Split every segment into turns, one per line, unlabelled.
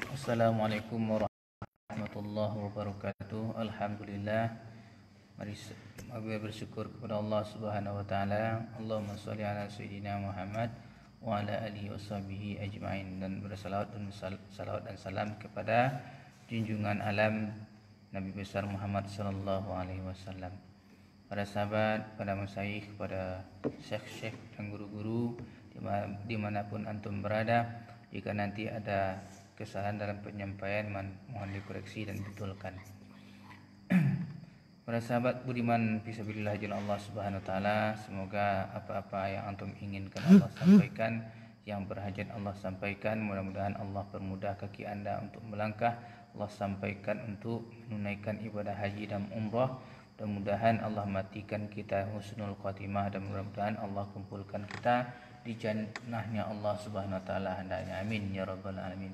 Assalamualaikum warahmatullahi wabarakatuh. Alhamdulillah. Mari bersyukur kepada Allah Subhanahu wa taala. Allahumma shalli ala sayyidina Muhammad wa ala alihi washabihi ajmain, dan bersalawat dan salam kepada junjungan alam Nabi besar Muhammad sallallahu alaihi wasallam. Para sahabat, para masyayikh, para syekh-syekh dan guru-guru dimanapun antum berada, jika nanti ada kesalahan dalam penyampaian mohon dikoreksi dan dibetulkan. Para sahabat budiman fisabilillah jalla Allah Subhanahu wa taala, semoga apa-apa yang antum inginkan Allah sampaikan, yang berhajat Allah sampaikan. Mudah-mudahan Allah permudah kaki Anda untuk melangkah, Allah sampaikan untuk menunaikan ibadah haji dan umrah. Mudah-mudahan Allah matikan kita husnul khatimah, dan mudah-mudahan Allah kumpulkan kita di jannahnya Allah Subhanahu wa taala hendaknya. Amin ya rabbal alamin.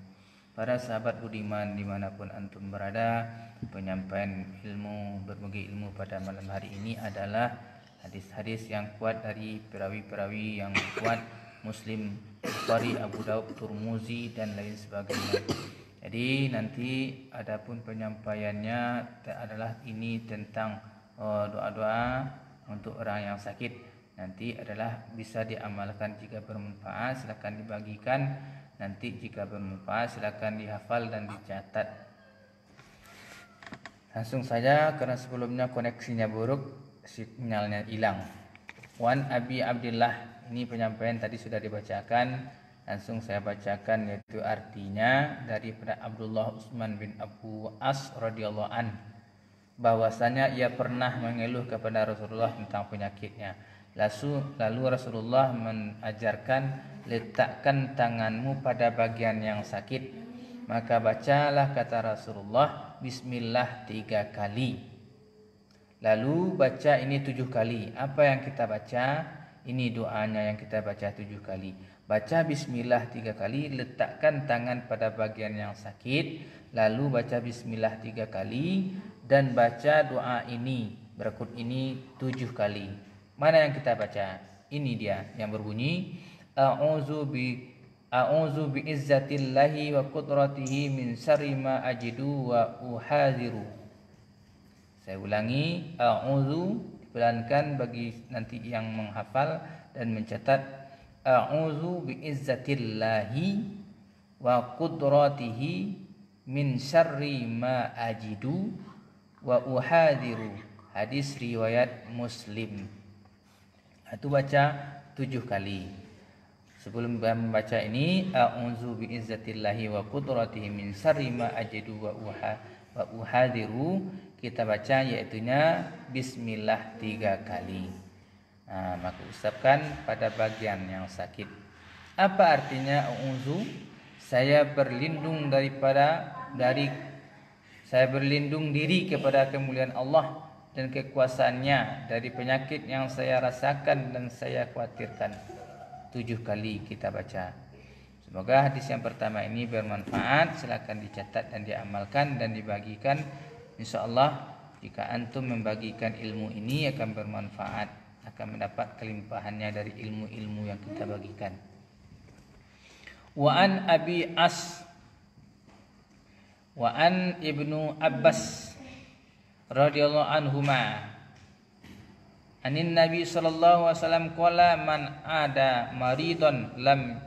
Para sahabat budiman dimanapun antum berada, penyampaian ilmu, berbagi ilmu pada malam hari ini adalah hadis-hadis yang kuat dari perawi-perawi yang kuat, Muslim, Bukhari, Abu Daud, Tirmizi dan lain sebagainya. Jadi nanti adapun penyampaiannya adalah ini tentang doa-doa untuk orang yang sakit. Nanti adalah bisa diamalkan jika bermanfaat, silakan dibagikan. Nanti jika bermanfaat silakan dihafal dan dicatat. Langsung saja karena sebelumnya koneksinya buruk, sinyalnya hilang. Wan Abi Abdillah, ini penyampaian tadi sudah dibacakan. Langsung saya bacakan, yaitu artinya daripada Abdullah Utsman bin Abu As radhiyallahu an, bahwasanya ia pernah mengeluh kepada Rasulullah tentang penyakitnya. Lalu Rasulullah mengajarkan, letakkan tanganmu pada bagian yang sakit, maka bacalah, kata Rasulullah, Bismillah 3 kali. Lalu baca ini 7 kali. Apa yang kita baca? Ini doanya yang kita baca 7 kali. Baca Bismillah 3 kali, letakkan tangan pada bagian yang sakit, lalu baca Bismillah 3 kali, dan baca doa ini berikut ini 7 kali. Mana yang kita baca? Ini dia yang berbunyi, A'udzu bi izzatillahi wa qudratihi min syarri ma ajidu wa uhadhiru. Saya ulangi, a'udzu, dipelankan bagi nanti yang menghafal dan mencatat. A'udzu bi izzatillahi wa qudratihi min syarri ma ajidu wa uhadhiru. Hadis riwayat Muslim. Itu baca 7 kali. Sebelum membaca ini, a'udzu bi izzatillahi wa qudratihi min syarri ma ajidu wa uhadhiru, kita baca yaitunya Bismillah 3 kali. Maka usapkan pada bagian yang sakit. Apa artinya a'udzu? Saya berlindung saya berlindung diri kepada kemuliaan Allah dan kekuasaannya dari penyakit yang saya rasakan dan saya khawatirkan. 7 kali kita baca. Semoga hadis yang pertama ini bermanfaat. Silakan dicatat dan diamalkan dan dibagikan. InsyaAllah jika antum membagikan ilmu ini akan bermanfaat, akan mendapat kelimpahannya dari ilmu-ilmu yang kita bagikan. Wa an Ibnu Abbas radhiyallahu anhuma anin Nabi sallallahu alaihi wasallam qala man ada maridon lam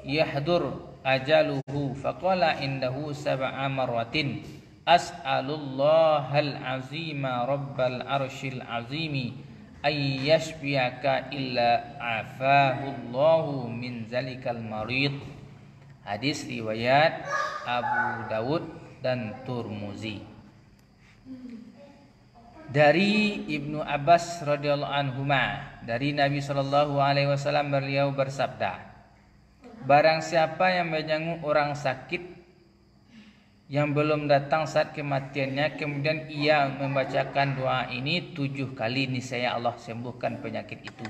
yahdur ajaluhu faqala indahu sab'a marwatin as'alullahal azima rabbal arsyil azimi ay yashfiyaka illa afahullahu min zalikal marid. Hadis riwayat Abu Daud dan Tirmizi. Dari Ibnu Abbas radhiyallahu anhuma, dari Nabi sallallahu alaihi wasallam, beliau bersabda, barang siapa yang menjenguk orang sakit yang belum datang saat kematiannya, kemudian ia membacakan doa ini 7 kali, niscaya Allah sembuhkan penyakit itu.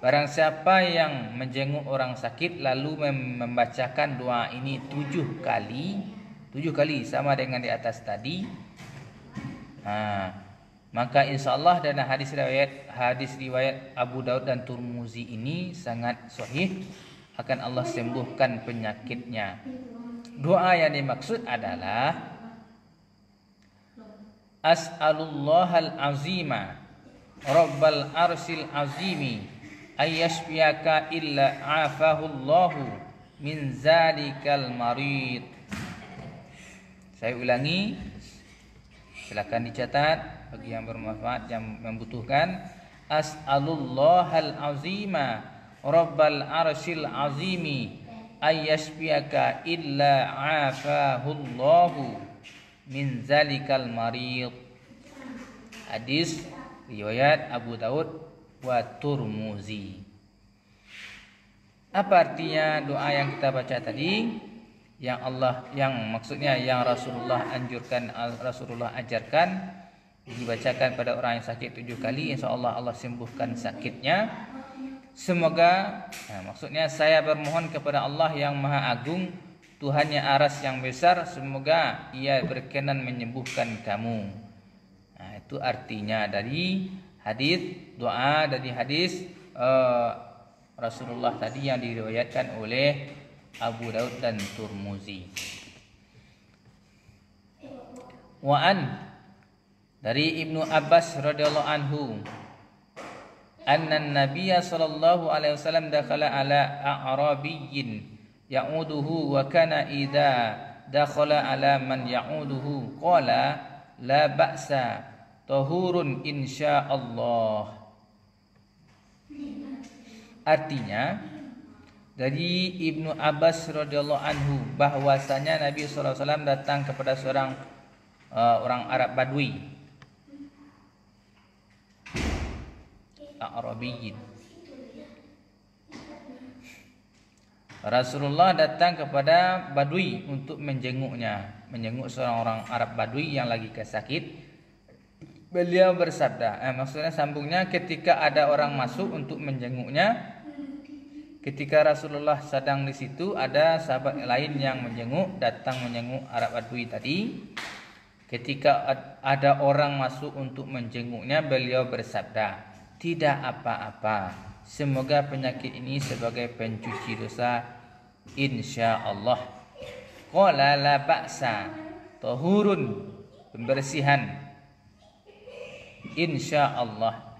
Barang siapa yang menjenguk orang sakit lalu membacakan doa ini 7 kali sama dengan di atas tadi, maka insyaallah dana hadis riwayat Abu Daud dan Tirmizi ini sangat sahih, akan Allah sembuhkan penyakitnya. Doa yang dimaksud adalah As'alullahal azima Rabbal arsil azimi ayyashfiyaka illa afahullahu min zalikal marid. Saya ulangi, silakan dicatat bagi yang bermanfaat, yang membutuhkan. As'alullahal azima Rabbal arsil azimi ayyashfiyaka illa afahullahu min zalikal marid. Hadis riwayat Abu Daud wa Turmuzi. Apa artinya doa yang kita baca tadi? Yang maksudnya yang Rasulullah anjurkan, Rasulullah ajarkan, dibacakan pada orang yang sakit 7 kali, insyaallah Allah sembuhkan sakitnya. Semoga, maksudnya saya bermohon kepada Allah yang Maha Agung, Tuhannya aras yang besar, semoga Ia berkenan menyembuhkan kamu. Itu artinya dari hadis, doa dari hadis Rasulullah tadi yang diriwayatkan oleh Abu Daud dan Turmuzi. Wa'an dari Ibnu Abbas radhiyallahu anhu, anna Nabiyya sallallahu alaihi wasallam dakhala ala a'rabiyyin ya'uduhu wa kana idza dakhala ala man ya'uduhu qala la ba'sa tahurun insyaallah. Artinya dari Ibnu Abbas radhiyallahu anhu bahwasanya Nabi sallallahu alaihi wasallam datang kepada seorang orang Arab Badui, Arabiyin. Rasulullah datang kepada Badui untuk menjenguknya, menjenguk seorang orang Arab Badui yang lagi sakit. Beliau bersabda, maksudnya sambungnya, ketika ada orang masuk untuk menjenguknya, ketika Rasulullah sedang di situ, ada sahabat lain yang menjenguk, datang menjenguk Arab Badui tadi. Ketika ada orang masuk untuk menjenguknya, beliau bersabda, tidak apa-apa, semoga penyakit ini sebagai pencuci dosa, insyaallah. Qala la ba'sa tahurun, pembersihan, insyaallah.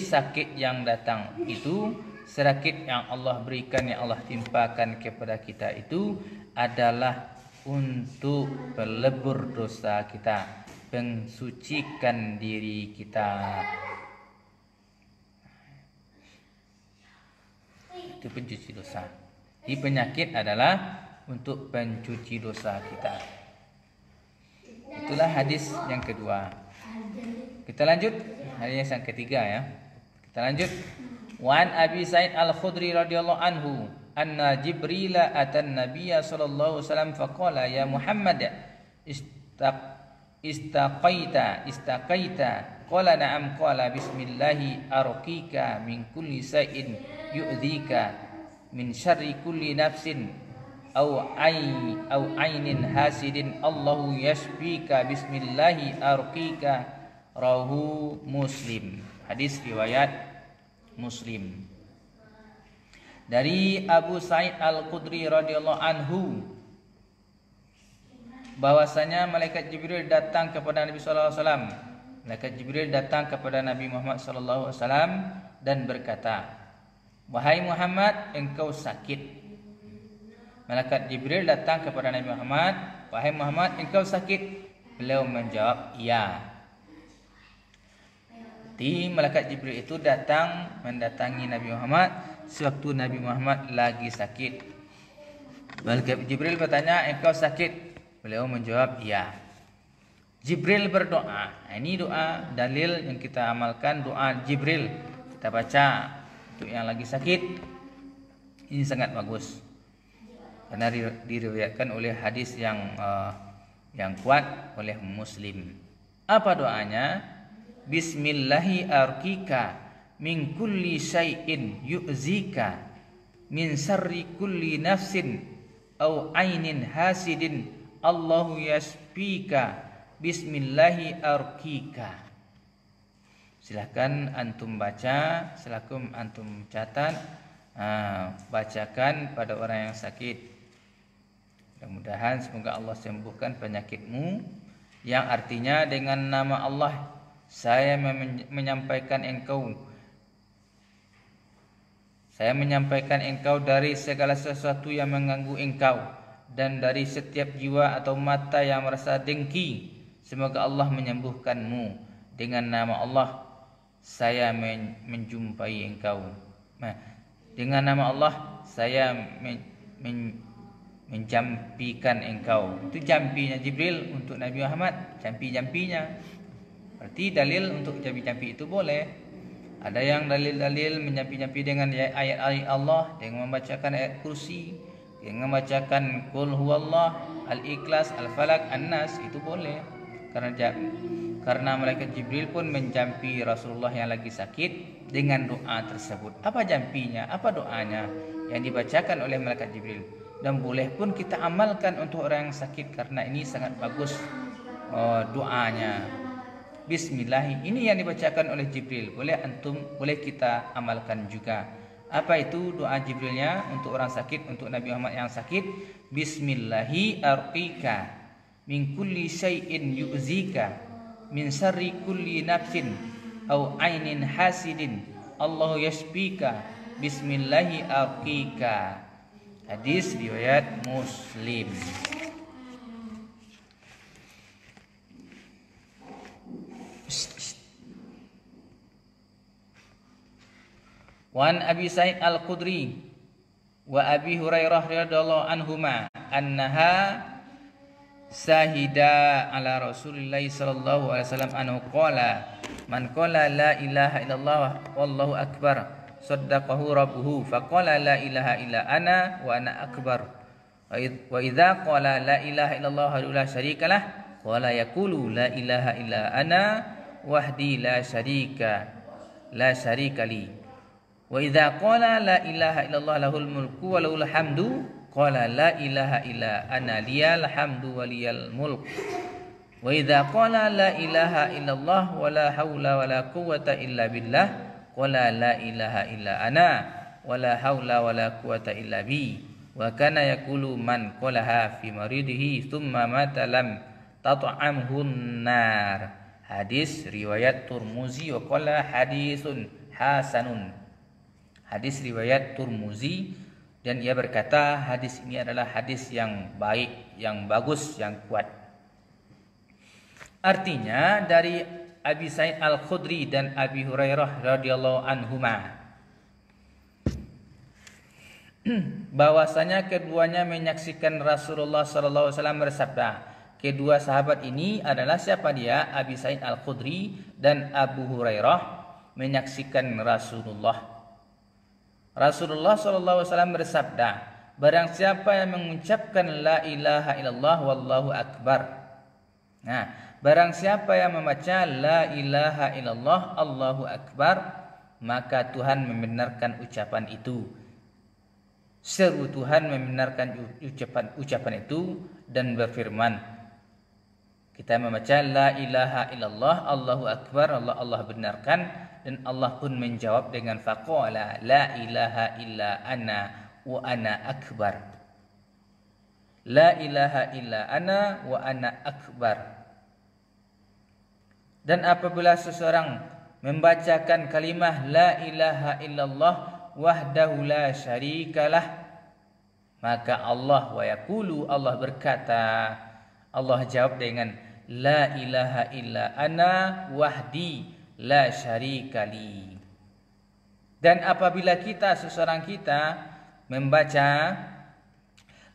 Sakit yang datang itu, sakit yang Allah berikan, yang Allah timpakan kepada kita itu adalah untuk pelebur dosa kita, mensucikan diri kita. Itu pencuci dosa. Di penyakit adalah untuk pencuci dosa kita. Itulah hadis yang kedua. Kita lanjut hadis yang ketiga ya. Kita lanjut. Wan Abi Sa'id Al-Khudri radhiyallahu anhu anna Jibril atan Nabiyya sallallahu alaihi wasallam faqala ya Muhammad istaqaita qala na'am qala bismillahi arqika min kulli shay'in yu'dhika min syarri kulli nafsin aw ainin hasidin Allahu yashfika bismillahi arqika, rawahu Muslim. Hadis riwayat Muslim. Dari Abu Sa'id Al-Khudri radhiyallahu anhu bahwasanya malaikat Jibril datang kepada Nabi sallallahu alaihi wasallam. Malaikat Jibril datang kepada Nabi Muhammad sallallahu alaihi wasallam dan berkata, "Wahai Muhammad, engkau sakit." Malaikat Jibril datang kepada Nabi Muhammad, "Wahai Muhammad, engkau sakit?" Beliau menjawab, "Ya." Di malaikat Jibril itu datang mendatangi Nabi Muhammad sewaktu Nabi Muhammad lagi sakit. Malaikat Jibril bertanya, "Engkau sakit?" Beliau menjawab, "Ya." Jibril berdoa. Ini doa dalil yang kita amalkan, doa Jibril. Kita baca untuk yang lagi sakit. Ini sangat bagus. Karena diriwayatkan oleh hadis yang kuat oleh Muslim. Apa doanya? Bismillahi arqika min kulli syai'in yu'zika min syarri kulli nafsin aw ainin hasidin Allahu yashfika bismillahi arqika. Silakan antum baca, silakan antum catat Bacakan pada orang yang sakit. Mudah-mudahan semoga Allah sembuhkan penyakitmu, yang artinya dengan nama Allah saya menyampaikan engkau dari segala sesuatu yang mengganggu engkau dan dari setiap jiwa atau mata yang merasa dengki. Semoga Allah menyembuhkanmu. Dengan nama Allah saya menjumpai engkau. Dengan nama Allah saya menjampikan engkau. Itu jampinya Jibril untuk Nabi Muhammad, jampi-jampinya. Berarti dalil untuk jampi-jampi itu boleh. Ada yang dalil-dalil menjampi-jampi dengan ayat-ayat Allah, dengan membacakan ayat kursi, dengan membacakan Qul huwallah, Al-Ikhlas, Al-Falaq, An-Nas, itu boleh. Karena malaikat Jibril pun menjampi Rasulullah yang lagi sakit dengan doa tersebut. Apa jampinya? Apa doanya yang dibacakan oleh malaikat Jibril? Dan boleh pun kita amalkan untuk orang yang sakit, karena ini sangat bagus doanya. Bismillah, ini yang dibacakan oleh Jibril. Boleh kita amalkan juga. Apa itu doa Jibrilnya untuk orang sakit, untuk Nabi Muhammad yang sakit? Bismillahi arqika min kulli syai'in yu'zika min syarri kulli nafsin au ainin hasidin Allahu yashfika bismillahi arqika. Hadis riwayat Muslim. Wan Abi Sa'id Al-Khudri wa Abi Hurairah radhiyallahu anhuma annaha sahida ala Rasulillah sallallahu alaihi wasallam anhu qala man qala la ilaha illallah wallahu akbar saddaqahu rabbuhu faqala la ilaha illa ana wa ana akbar wa idza qala la ilaha illallah la syarikalah qala yaqulu la ilaha illa ana wahdi la syarika li wa idza qala la ilaha illallah lahul mulku wa lahul hamdu qala la ilaha illa ana liyal hamdu wa liyal mulk wa idza qala la ilaha illallah wa la haula wa la quwwata illa billah wala la ilaha illa ana wala haula wala quwata illa bi wa kana yaqulu man qalaha fi maridihi thumma mata lam tat'amhu nar. Hadis riwayat Turmuzi wa qala hadisun hasanun. Hadis riwayat Turmuzi, dan ia berkata hadis ini adalah hadis yang baik, yang bagus, yang kuat. Artinya dari Abi Sa'id Al-Khudri dan Abi Hurairah radhiyallahu anhuma bahwasanya keduanya menyaksikan Rasulullah sallallahu alaihi wasallam bersabda. Kedua sahabat ini adalah siapa dia? Abi Sa'id Al-Khudri dan Abu Hurairah menyaksikan Rasulullah. Rasulullah sallallahu alaihi wasallam bersabda, barang siapa yang mengucapkan la ilaha illallah wallahu akbar. Barang siapa yang membaca la ilaha illallah Allahu akbar, maka Tuhan membenarkan ucapan itu. Seru Tuhan membenarkan ucapan itu dan berfirman. Kita membaca la ilaha illallah Allahu akbar, Allah benarkan, dan Allah pun menjawab dengan faqala la ilaha illa ana wa ana akbar. La ilaha illa ana wa ana akbar. Dan apabila seseorang membacakan kalimah la ilaha illallah wahdahu la syarikalah, maka Allah wa yaqulu, Allah berkata, Allah jawab dengan la ilaha illa ana wahdi la syarikali. Dan apabila seseorang kita membaca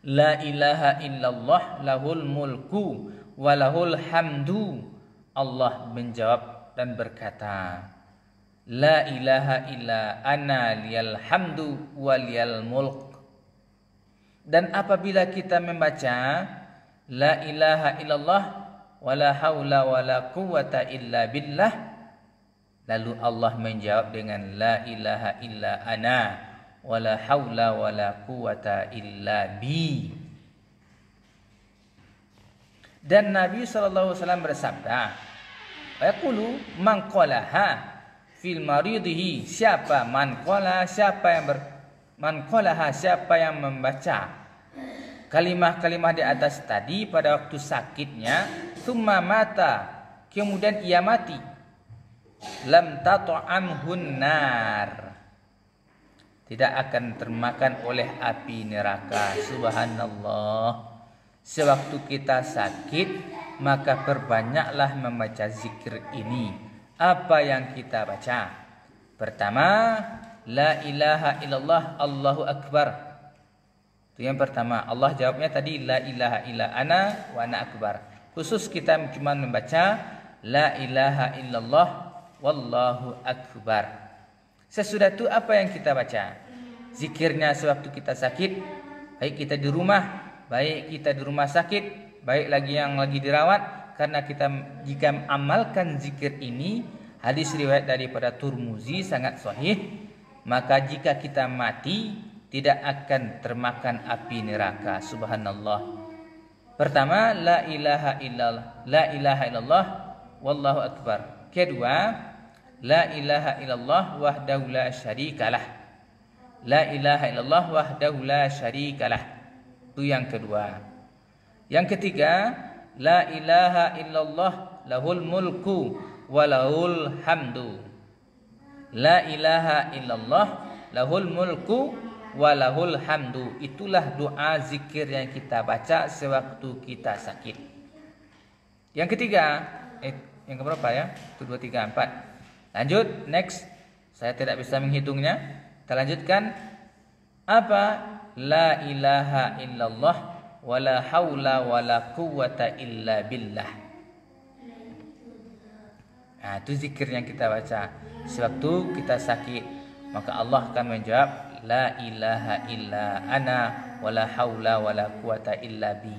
la ilaha illallah lahul mulku wa lahul hamdu, Allah menjawab dan berkata, la ilaha illa ana liyal hamdu wa liyal mulk. Dan apabila kita membaca la ilaha illallah wa la haula wa la quwwata illa billah, lalu Allah menjawab dengan la ilaha illa ana wa la haula wa la quwwata illa bi. Dan Nabi SAW bersabda, yaqulu man qalaha fil maridihi, siapa man qala, siapa yang Man qalaha, siapa yang membaca kalimah-kalimah di atas tadi pada waktu sakitnya, summa mata, kemudian ia mati, lam tat'amhun nar, tidak akan termakan oleh api neraka. Subhanallah. Sewaktu kita sakit, maka perbanyaklah membaca zikir ini. Apa yang kita baca? Pertama, la ilaha illallah, Allahu akbar. Itu yang pertama. Allah jawabnya tadi la ilaha illa ana wa ana akbar. Khusus kita cuma membaca la ilaha illallah wallahu akbar. Sesudah itu apa yang kita baca? Zikirnya sewaktu kita sakit, baik kita di rumah, baik kita di rumah sakit, baik lagi yang lagi dirawat. Karena kita jika amalkan zikir ini, hadis riwayat daripada Turmuzi sangat sahih, maka jika kita mati tidak akan termakan api neraka. Subhanallah. Pertama, la ilaha illallah wallahu akbar. Kedua, la ilaha illallah wahdahu la syarikalah. La ilaha illallah wahdahu la syarikalah. Itu yang kedua. Yang ketiga, la ilaha illallah lahul mulku wa lahul hamdu. La ilaha illallah lahul mulku wa lahul hamdu. Itulah doa zikir yang kita baca sewaktu kita sakit. Yang ketiga, yang keberapa ya? 1, 2, 3, 4. Lanjut, next. Saya tidak bisa menghitungnya. Kita lanjutkan. Apa? La ilaha illallah wa la haula wa la quwwata illa billah. Nah, itu zikir yang kita baca sewaktu kita sakit. Maka Allah akan menjawab, la ilaha illa ana wa la haula wa la quwwata illa bi.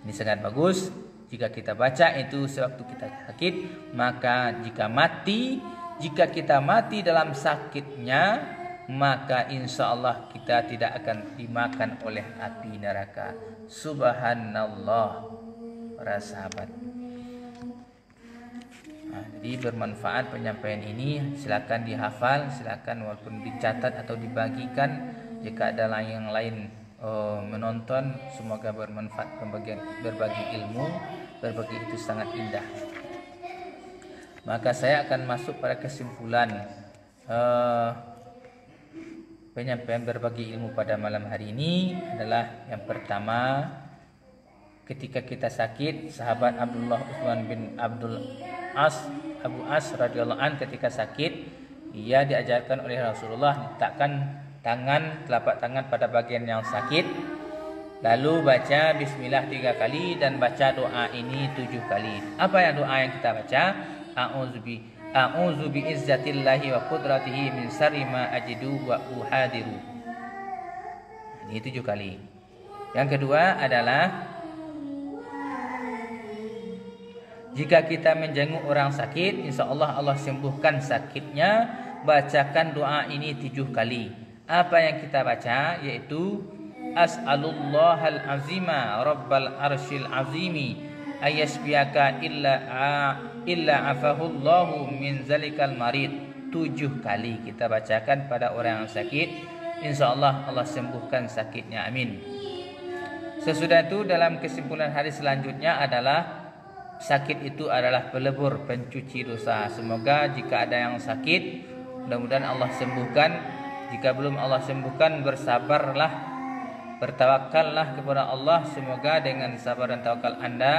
Ini sangat bagus. Jika kita baca itu sewaktu kita sakit, maka jika kita mati dalam sakitnya, maka insya Allah kita tidak akan dimakan oleh api neraka. Subhanallah, para sahabat. Nah, jadi bermanfaat penyampaian ini. Silakan dihafal, silakan walaupun dicatat atau dibagikan. Jika ada yang lain menonton, semoga bermanfaat. Berbagi ilmu, berbagi itu sangat indah. Maka saya akan masuk pada kesimpulan penyampaian berbagi ilmu pada malam hari ini adalah yang pertama, ketika kita sakit, sahabat Abdullah Utsman bin Abu As radhiyallahu an ketika sakit, ia diajarkan oleh Rasulullah letakkan telapak tangan pada bagian yang sakit, lalu baca bismillah 3 kali dan baca doa ini 7 kali. Apa yang doa yang kita baca? A'udzu bi izzatillahi wa qudratihi min syarri ma ajidu wa uhadiru. Ini 7 kali. Yang kedua adalah jika kita menjenguk orang sakit, insyaallah Allah sembuhkan sakitnya, bacakan doa ini 7 kali. Apa yang kita baca yaitu as'alullahal azima rabbal arsyil azimi ayasbiaka illa afahullahu min zalikal marid. 7 kali kita bacakan pada orang yang sakit, insyaallah Allah sembuhkan sakitnya. Amin. Sesudah itu dalam kesimpulan hadis selanjutnya adalah sakit itu adalah pelebur, pencuci dosa. Semoga jika ada yang sakit, mudah-mudahan Allah sembuhkan. Jika belum Allah sembuhkan, bersabarlah, bertawakallah kepada Allah. Semoga dengan sabar dan tawakal Anda,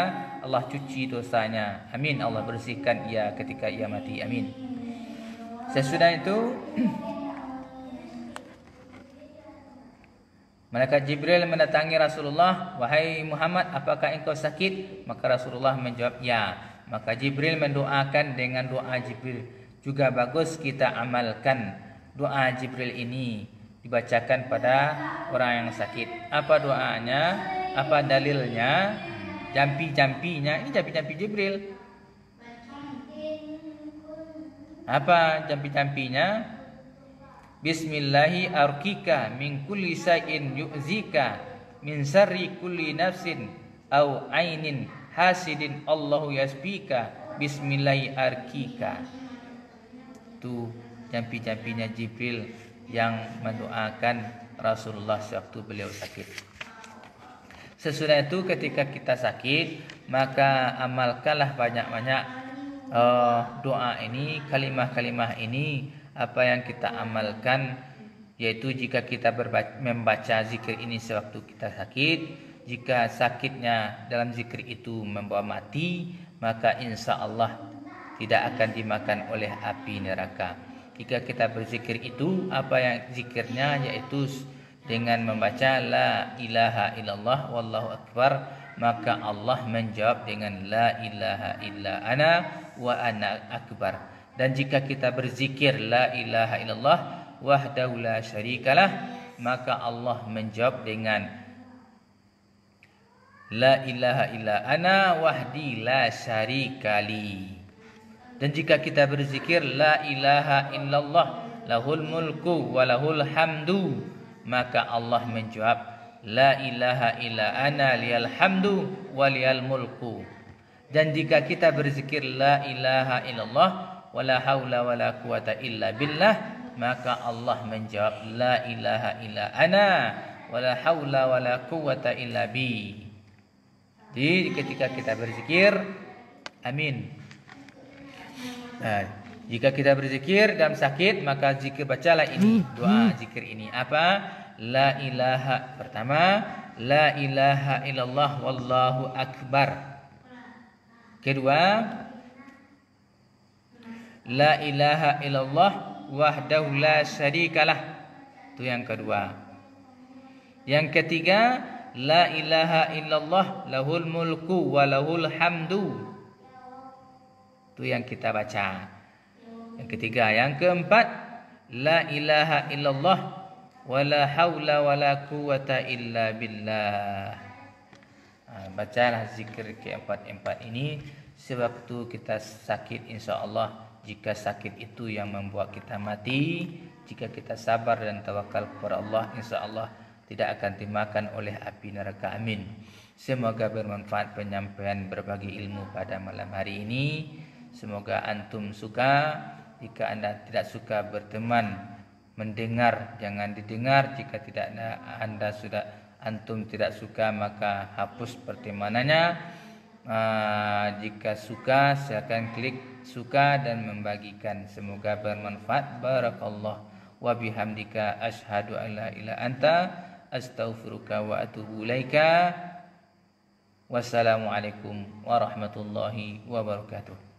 Allah cuci dosanya. Amin. Allah bersihkan ia ketika ia mati. Amin. Sesudah itu malaikat Jibril mendatangi Rasulullah. Wahai Muhammad, apakah engkau sakit? Maka Rasulullah menjawab, ya. Maka Jibril mendoakan dengan doa Jibril. Juga bagus kita amalkan doa Jibril ini, dibacakan pada orang yang sakit. Apa doanya? Apa dalilnya? Jampi-jampinya. Ini jampi-jampi Jibril. Apa jampi-jampinya? Bismillahi arkika min kulli sa'in yu'zika min syarri kulli nafsin au ainin hasidin Allahu yasbika bismillahi arkika. Itu jampi-jampinya Jibril yang mendoakan Rasulullah sewaktu beliau sakit. Sesudah itu ketika kita sakit, maka amalkanlah banyak-banyak doa ini, kalimah-kalimah ini. Apa yang kita amalkan, yaitu jika kita membaca zikir ini sewaktu kita sakit, jika sakitnya dalam zikir itu membawa mati, maka insya Allah tidak akan dimakan oleh api neraka. Jika kita berzikir itu, apa yang zikirnya yaitu dengan membaca la ilaha illallah wallahu akbar, maka Allah menjawab dengan la ilaha illa ana wa ana akbar. Dan jika kita berzikir la ilaha illallah wahdahu la syarikalah, maka Allah menjawab dengan la ilaha illa ana wahdi la syarikali. Dan jika kita berzikir la ilaha illallah lahul mulku wa lahul hamdu, maka Allah menjawab la ilaha illa ana liyal hamdu wa liyal mulku. Dan jika kita berzikir la ilaha illallah wala haula wala quwata illa billah, maka Allah menjawab la ilaha illa ana wala haula wala quwata illa bi. Jadi ketika kita berzikir, amin. Nah, jika kita berzikir dalam sakit, maka zikir bacalah ini, doa zikir ini. Apa? La ilaha, pertama la ilaha illallah wallahu akbar. Kedua, la ilaha illallah wahdahu la syarikalah. Itu yang kedua. Yang ketiga, la ilaha illallah lahul mulku wa lahul hamdu. Itu yang kita baca. Yang ketiga. Yang keempat, la ilaha illallah wala haula wala quwata illa billah. Bacalah zikir keempat-empat ini. Sebab itu kita sakit, insya Allah, jika sakit itu yang membuat kita mati, jika kita sabar dan tawakal kepada Allah, insya Allah tidak akan dimakan oleh api neraka. Amin. Semoga bermanfaat penyampaian berbagi ilmu pada malam hari ini. Semoga antum suka. Jika anda tidak suka berteman mendengar, jangan didengar. Jika tidak antum tidak suka, maka hapus pertemanannya. Jika suka, silakan klik suka dan membagikan. Semoga bermanfaat. Barakallah wa bihamdika asyhadu an la ilaha anta astaghfiruka wa atubu ilaika. Wassalamualaikum warahmatullahi wabarakatuh.